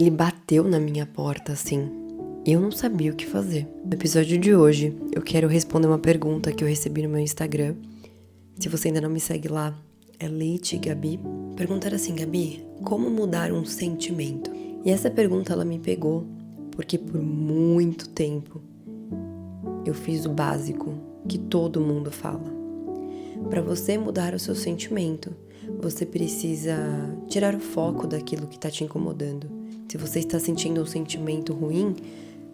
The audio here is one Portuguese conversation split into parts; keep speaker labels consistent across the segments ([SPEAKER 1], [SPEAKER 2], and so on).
[SPEAKER 1] Ele bateu na minha porta assim, e eu não sabia o que fazer. No episódio de hoje, eu quero responder uma pergunta que eu recebi no meu Instagram. Se você ainda não me segue lá, é Leite Gabi. Perguntaram assim: Gabi, como mudar um sentimento? E essa pergunta ela me pegou porque por muito tempo eu fiz o básico que todo mundo fala. Para você mudar o seu sentimento, você precisa tirar o foco daquilo que está te incomodando. Se você está sentindo um sentimento ruim,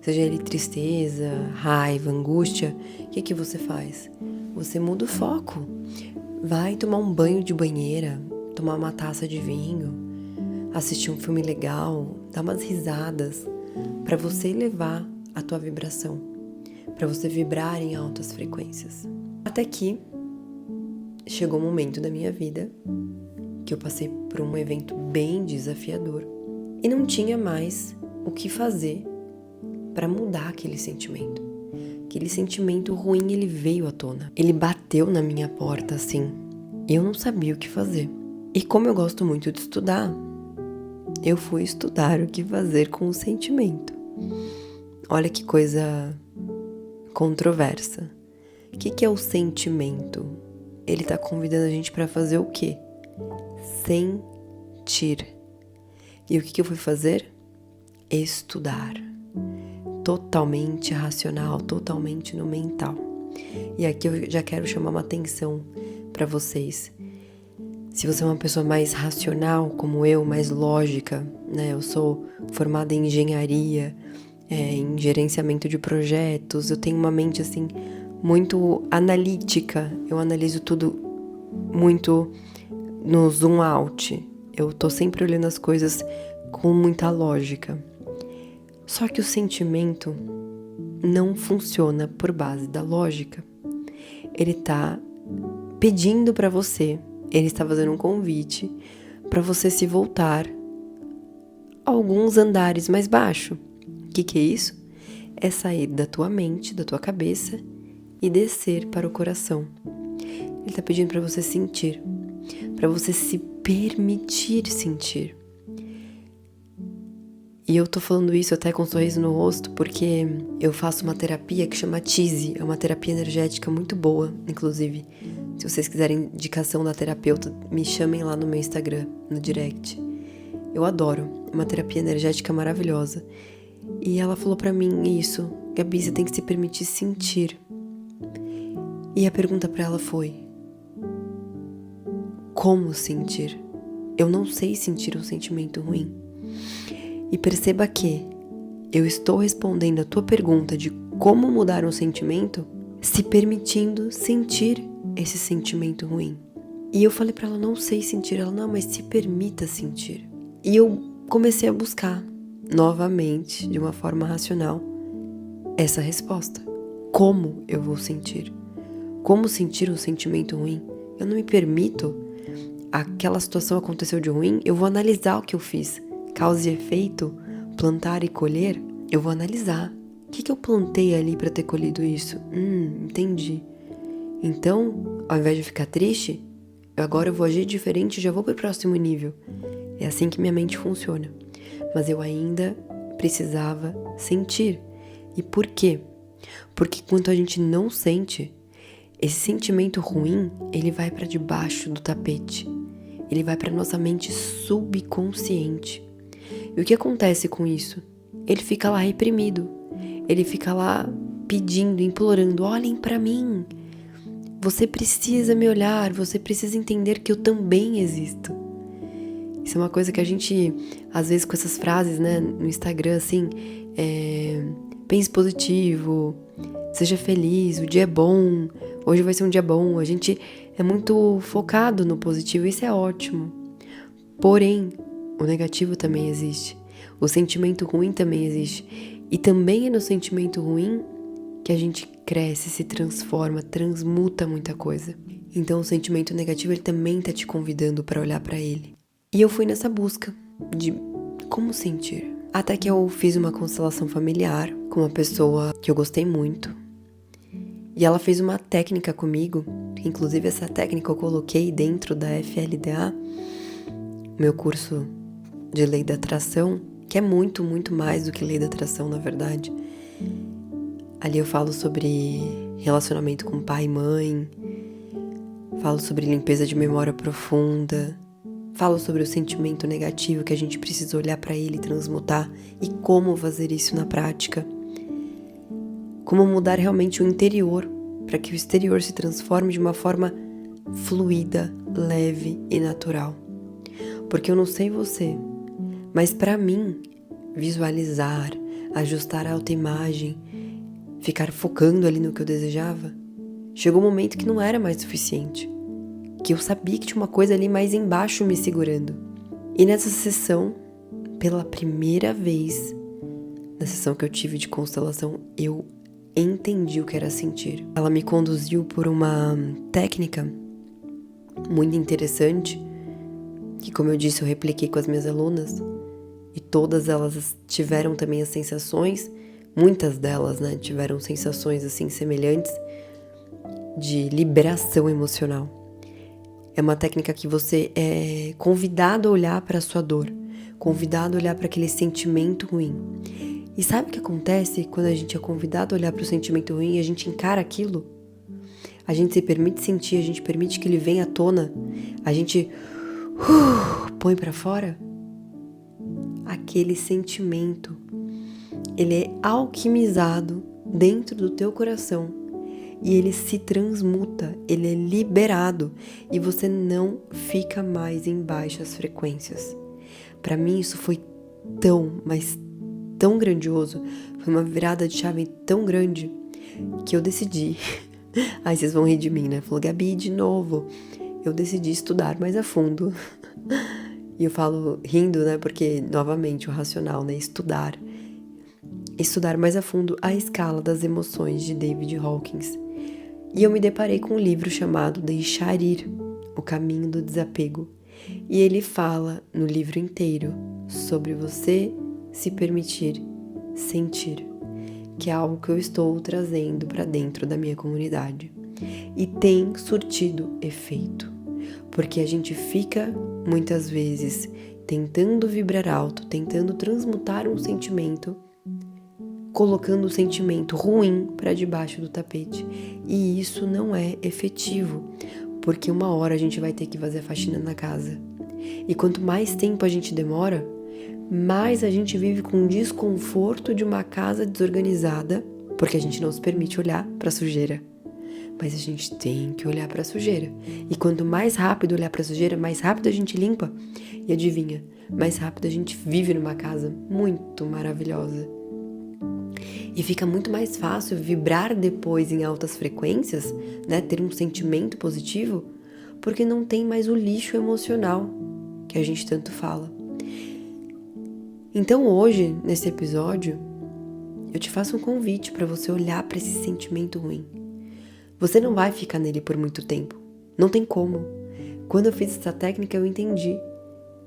[SPEAKER 1] seja ele tristeza, raiva, angústia, o que você faz? Você muda o foco. Vai tomar um banho de banheira, tomar uma taça de vinho, assistir um filme legal, dar umas risadas, para você elevar a tua vibração, para você vibrar em altas frequências. Até que chegou um momento da minha vida que eu passei por um evento bem desafiador e não tinha mais o que fazer para mudar aquele sentimento. Aquele sentimento ruim, ele veio à tona. Ele bateu na minha porta assim, e eu não sabia o que fazer. E como eu gosto muito de estudar, eu fui estudar o que fazer com o sentimento. Olha que coisa controversa. O que é o sentimento? Ele tá convidando a gente para fazer o quê? Sentir. E o que eu fui fazer? Estudar. Totalmente racional, totalmente no mental. E aqui eu já quero chamar uma atenção para vocês. Se você é uma pessoa mais racional, como eu, mais lógica, né? Eu sou formada em engenharia, em gerenciamento de projetos, eu tenho uma mente assim muito analítica, eu analiso tudo muito no zoom out. Eu tô sempre olhando as coisas com muita lógica. Só que o sentimento não funciona por base da lógica. Ele tá pedindo pra você, ele está fazendo um convite pra você se voltar a alguns andares mais baixo. O que é isso? É sair da tua mente, da tua cabeça e descer para o coração. Ele tá pedindo pra você sentir, pra você se permitir sentir. E eu tô falando isso até com um sorriso no rosto porque eu faço uma terapia que chama Tizi. É uma terapia energética muito boa, inclusive. Se vocês quiserem indicação da terapeuta, me chamem lá no meu Instagram, no direct. Eu adoro, é uma terapia energética maravilhosa. E ela falou pra mim isso: Gabi, você tem que se permitir sentir. E a pergunta pra ela foi: como sentir? Eu não sei sentir um sentimento ruim. E perceba que eu estou respondendo a tua pergunta de como mudar um sentimento se permitindo sentir esse sentimento ruim. E eu falei pra ela: não sei sentir. Ela: não, mas se permita sentir. E eu comecei a buscar novamente, de uma forma racional, essa resposta. Como eu vou sentir? Como sentir um sentimento ruim? Eu não me permito. Aquela situação aconteceu de ruim, eu vou analisar o que eu fiz. Causa e efeito, plantar e colher, eu vou analisar. O que eu plantei ali para ter colhido isso? Entendi. Então, ao invés de ficar triste, agora eu vou agir diferente e já vou para o próximo nível. É assim que minha mente funciona. Mas eu ainda precisava sentir. E por quê? Porque quando a gente não sente, esse sentimento ruim, ele vai para debaixo do tapete. Ele vai para nossa mente subconsciente. E o que acontece com isso? Ele fica lá reprimido. Ele fica lá pedindo, implorando: olhem para mim. Você precisa me olhar, você precisa entender que eu também existo. Isso é uma coisa que a gente, às vezes com essas frases, né, no Instagram, assim, pense positivo, seja feliz, o dia é bom, hoje vai ser um dia bom. A gente é muito focado no positivo, isso é ótimo. Porém, o negativo também existe. O sentimento ruim também existe. E também é no sentimento ruim que a gente cresce, se transforma, transmuta muita coisa. Então o sentimento negativo, ele também tá te convidando para olhar para ele. E eu fui nessa busca de como sentir. Até que eu fiz uma constelação familiar com uma pessoa que eu gostei muito. E ela fez uma técnica comigo. Inclusive essa técnica eu coloquei dentro da FLDA, meu curso de Lei da Atração, que é muito, muito mais do que lei da atração, na verdade. Ali eu falo sobre relacionamento com pai e mãe, falo sobre limpeza de memória profunda, falo sobre o sentimento negativo que a gente precisa olhar para ele e transmutar e como fazer isso na prática. Como mudar realmente o interior para que o exterior se transforme de uma forma fluida, leve e natural. Porque eu não sei você, mas para mim, visualizar, ajustar a autoimagem, ficar focando ali no que eu desejava, chegou um momento que não era mais suficiente. Que eu sabia que tinha uma coisa ali mais embaixo me segurando. E nessa sessão, pela primeira vez, na sessão que eu tive de constelação, eu entendi o que era sentir. Ela me conduziu por uma técnica muito interessante, que, como eu disse, eu repliquei com as minhas alunas, e todas elas tiveram também as sensações, muitas delas, né, tiveram sensações assim semelhantes de liberação emocional. É uma técnica que você é convidado a olhar para a sua dor, convidado a olhar para aquele sentimento ruim. E sabe o que acontece quando a gente é convidado a olhar para o sentimento ruim e a gente encara aquilo? A gente se permite sentir, a gente permite que ele venha à tona, a gente põe para fora. Aquele sentimento, ele é alquimizado dentro do teu coração e ele se transmuta, ele é liberado e você não fica mais em baixas frequências. Para mim isso foi mas tão grandioso, foi uma virada de chave tão grande que eu decidi. Aí vocês vão rir de mim, né? Falou, Gabi, de novo. Eu decidi estudar mais a fundo. E eu falo rindo, né? Porque, novamente, o racional, né? Estudar mais a fundo a escala das emoções de David Hawkins. E eu me deparei com um livro chamado Deixar Ir, O Caminho do Desapego. E ele fala no livro inteiro sobre você se permitir sentir, que é algo que eu estou trazendo para dentro da minha comunidade. E tem surtido efeito, porque a gente fica, muitas vezes, tentando vibrar alto, tentando transmutar um sentimento, colocando o sentimento ruim para debaixo do tapete. E isso não é efetivo, porque uma hora a gente vai ter que fazer a faxina na casa. E quanto mais tempo a gente demora, mais a gente vive com o desconforto de uma casa desorganizada, porque a gente não se permite olhar para a sujeira. Mas a gente tem que olhar para a sujeira. E quanto mais rápido olhar para a sujeira, mais rápido a gente limpa. E adivinha, mais rápido a gente vive numa casa muito maravilhosa. E fica muito mais fácil vibrar depois em altas frequências, né? Ter um sentimento positivo, porque não tem mais o lixo emocional que a gente tanto fala. Então hoje, nesse episódio, eu te faço um convite para você olhar para esse sentimento ruim. Você não vai ficar nele por muito tempo. Não tem como. Quando eu fiz essa técnica, eu entendi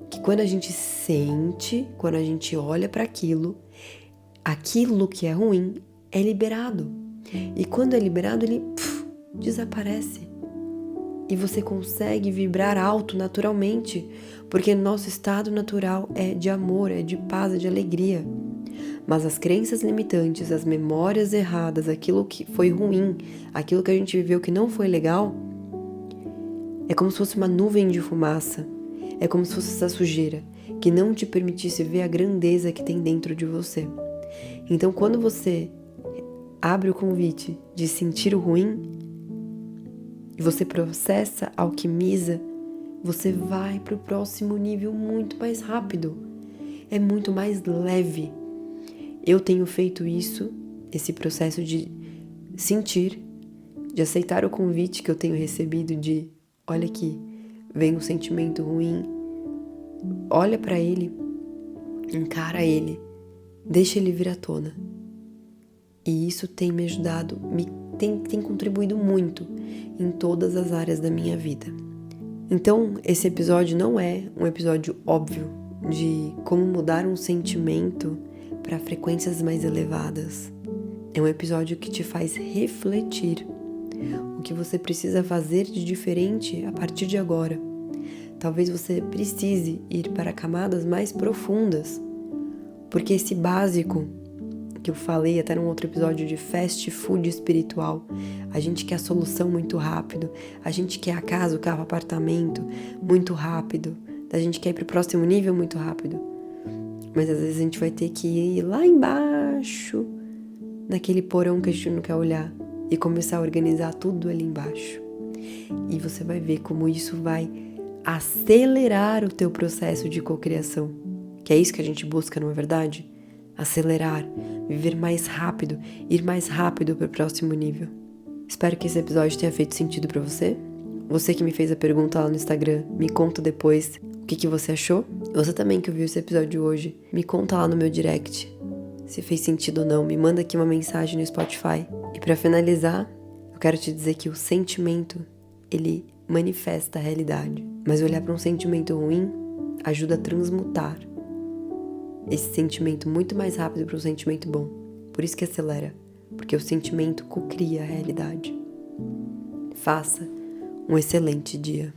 [SPEAKER 1] que quando a gente sente, quando a gente olha para aquilo que é ruim é liberado. E quando é liberado, ele desaparece. E você consegue vibrar alto naturalmente, porque nosso estado natural é de amor, é de paz, é de alegria. Mas as crenças limitantes, as memórias erradas, aquilo que foi ruim, aquilo que a gente viveu que não foi legal, é como se fosse uma nuvem de fumaça, é como se fosse essa sujeira que não te permitisse ver a grandeza que tem dentro de você. Então, quando você abre o convite de sentir o ruim, e você processa, alquimiza, você vai para o próximo nível muito mais rápido. É muito mais leve. Eu tenho feito isso, esse processo de sentir, de aceitar o convite que eu tenho recebido de, olha aqui, vem um sentimento ruim, olha para ele, encara ele, deixa ele vir à tona. E isso tem me ajudado, tem contribuído muito em todas as áreas da minha vida. Então, esse episódio não é um episódio óbvio de como mudar um sentimento para frequências mais elevadas. É um episódio que te faz refletir o que você precisa fazer de diferente a partir de agora. Talvez você precise ir para camadas mais profundas, Porque esse básico que eu falei até num outro episódio de fast food espiritual, a gente quer a solução muito rápido, a gente quer a casa, o carro, o apartamento muito rápido, a gente quer ir pro próximo nível muito rápido. Mas às vezes a gente vai ter que ir lá embaixo, naquele porão que a gente não quer olhar, e começar a organizar tudo ali embaixo. E você vai ver como isso vai acelerar o teu processo de cocriação. Que é isso que a gente busca, não é verdade? Acelerar, viver mais rápido, ir mais rápido para o próximo nível. Espero que esse episódio tenha feito sentido para você. Você que me fez a pergunta lá no Instagram, me conta depois o que você achou. Você também que ouviu esse episódio hoje, me conta lá no meu direct se fez sentido ou não. Me manda aqui uma mensagem no Spotify. E para finalizar, eu quero te dizer que o sentimento, ele manifesta a realidade. Mas olhar para um sentimento ruim ajuda a transmutar esse sentimento muito mais rápido para um sentimento bom. Por isso que acelera, porque o sentimento cocria a realidade. Faça um excelente dia.